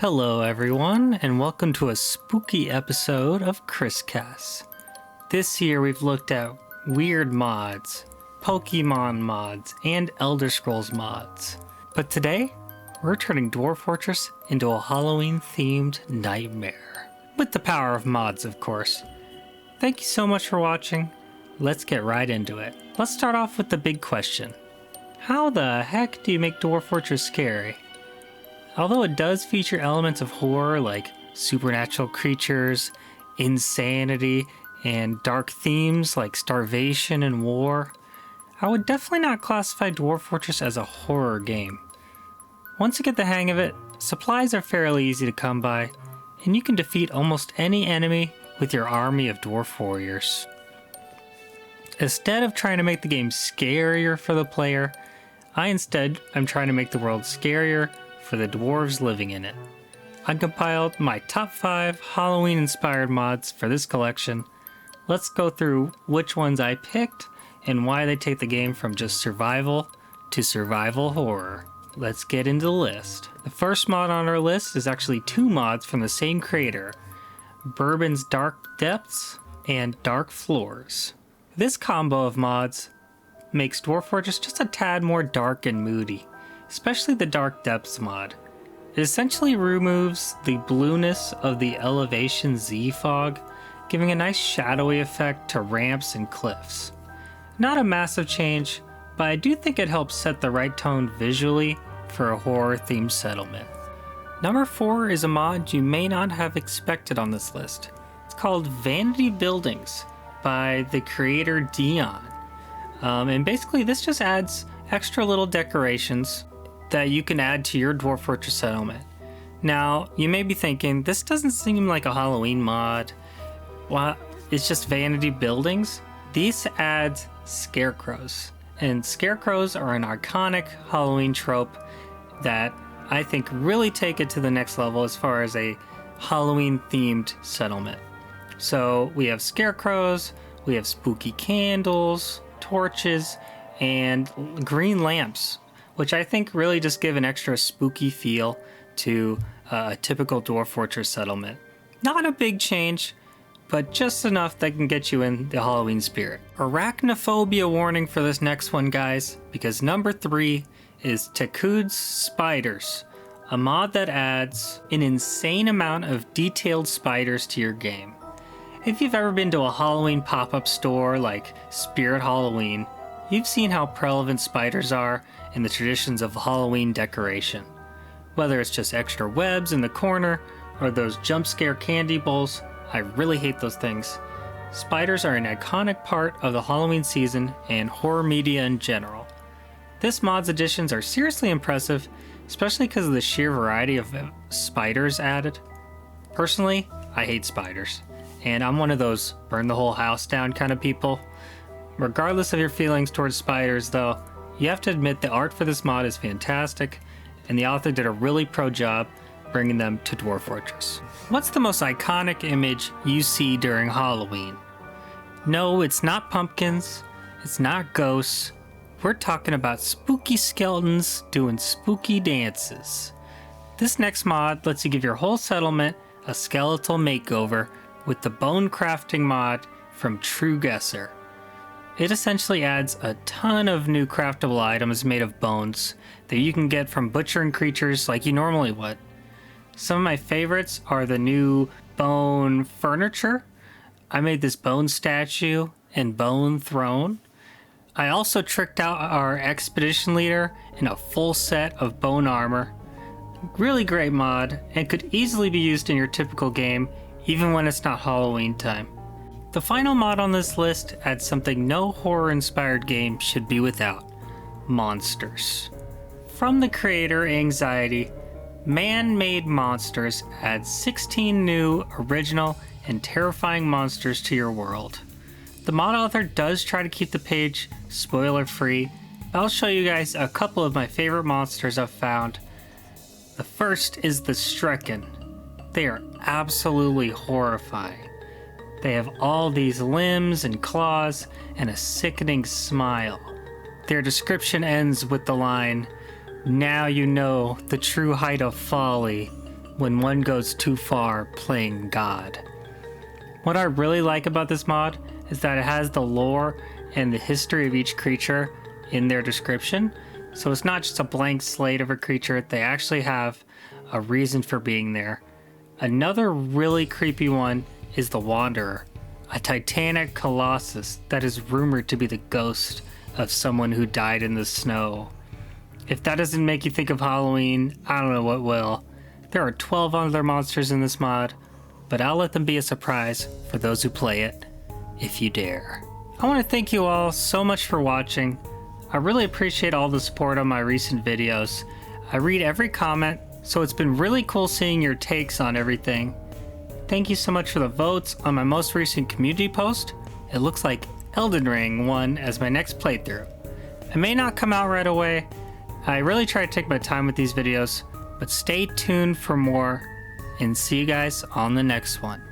Hello everyone, and welcome to a spooky episode of ChrisCast. This year we've looked at weird mods, Pokemon mods, and Elder Scrolls mods. But today, we're turning Dwarf Fortress into a Halloween-themed nightmare. With the power of mods, of course. Thank you so much for watching. Let's get right into it. Let's start off with the big question. How the heck do you make Dwarf Fortress scary? Although it does feature elements of horror like supernatural creatures, insanity, and dark themes like starvation and war, I would definitely not classify Dwarf Fortress as a horror game. Once you get the hang of it, supplies are fairly easy to come by, and you can defeat almost any enemy with your army of dwarf warriors. Instead of trying to make the game scarier for the player, I'm trying to make the world scarier for the dwarves living in it. I compiled my top 5 Halloween-inspired mods for this collection. Let's go through which ones I picked and why they take the game from just survival to survival horror. Let's get into the list. The first mod on our list is actually 2 mods from the same creator, Bourbon's Dark Depths and Dark Floors. This combo of mods makes Dwarf Fortress just a tad more dark and moody, especially the Dark Depths mod. It essentially removes the blueness of the elevation Z fog, giving a nice shadowy effect to ramps and cliffs. Not a massive change, but I do think it helps set the right tone visually for a horror-themed settlement. Number 4 is a mod you may not have expected on this list. It's called Vanity Buildings by the creator Dion. And basically this just adds extra little decorations that you can add to your Dwarf Fortress settlement. Now, you may be thinking, this doesn't seem like a Halloween mod. Well, it's just vanity buildings. These adds scarecrows. And scarecrows are an iconic Halloween trope that I think really take it to the next level as far as a Halloween-themed settlement. So we have scarecrows, we have spooky candles, torches, and green lamps, which I think really just give an extra spooky feel to a typical Dwarf Fortress settlement. Not a big change, but just enough that can get you in the Halloween spirit. Arachnophobia warning for this next one, guys, because number 3 is Tekkud's Spiders, a mod that adds an insane amount of detailed spiders to your game. If you've ever been to a Halloween pop-up store like Spirit Halloween, you've seen how prevalent spiders are in the traditions of Halloween decoration. Whether it's just extra webs in the corner or those jump scare candy bowls, I really hate those things. Spiders are an iconic part of the Halloween season and horror media in general. This mod's additions are seriously impressive, especially because of the sheer variety of spiders added. Personally, I hate spiders, and I'm one of those burn the whole house down kind of people. Regardless of your feelings towards spiders, though, you have to admit the art for this mod is fantastic, and the author did a really pro job bringing them to Dwarf Fortress. What's the most iconic image you see during Halloween? No, it's not pumpkins, it's not ghosts. We're talking about spooky skeletons doing spooky dances. This next mod lets you give your whole settlement a skeletal makeover with the bone crafting mod from True Guesser. It essentially adds a ton of new craftable items made of bones that you can get from butchering creatures like you normally would. Some of my favorites are the new bone furniture. I made this bone statue and bone throne. I also tricked out our expedition leader in a full set of bone armor. Really great mod, and could easily be used in your typical game, even when it's not Halloween time. The final mod on this list adds something no horror-inspired game should be without: monsters. From the creator Anxiety, Man-Made Monsters adds 16 new, original, and terrifying monsters to your world. The mod author does try to keep the page spoiler-free, but I'll show you guys a couple of my favorite monsters I've found. The first is the Strecken. They are absolutely horrifying. They have all these limbs and claws and a sickening smile. Their description ends with the line, "Now you know the true height of folly when one goes too far playing God. What I really like about this mod is that it has the lore and the history of each creature in their description. So it's not just a blank slate of a creature, they actually have a reason for being there. Another really creepy one is the Wanderer, a titanic colossus that is rumored to be the ghost of someone who died in the snow. If that doesn't make you think of Halloween, I don't know what will. There are 12 other monsters in this mod, but I'll let them be a surprise for those who play it, if you dare. I want to thank you all so much for watching. I really appreciate all the support on my recent videos. I read every comment, so it's been really cool seeing your takes on everything. Thank you so much for the votes on my most recent community post. It looks like Elden Ring won as my next playthrough. It may not come out right away. I really try to take my time with these videos, but stay tuned for more, and see you guys on the next one.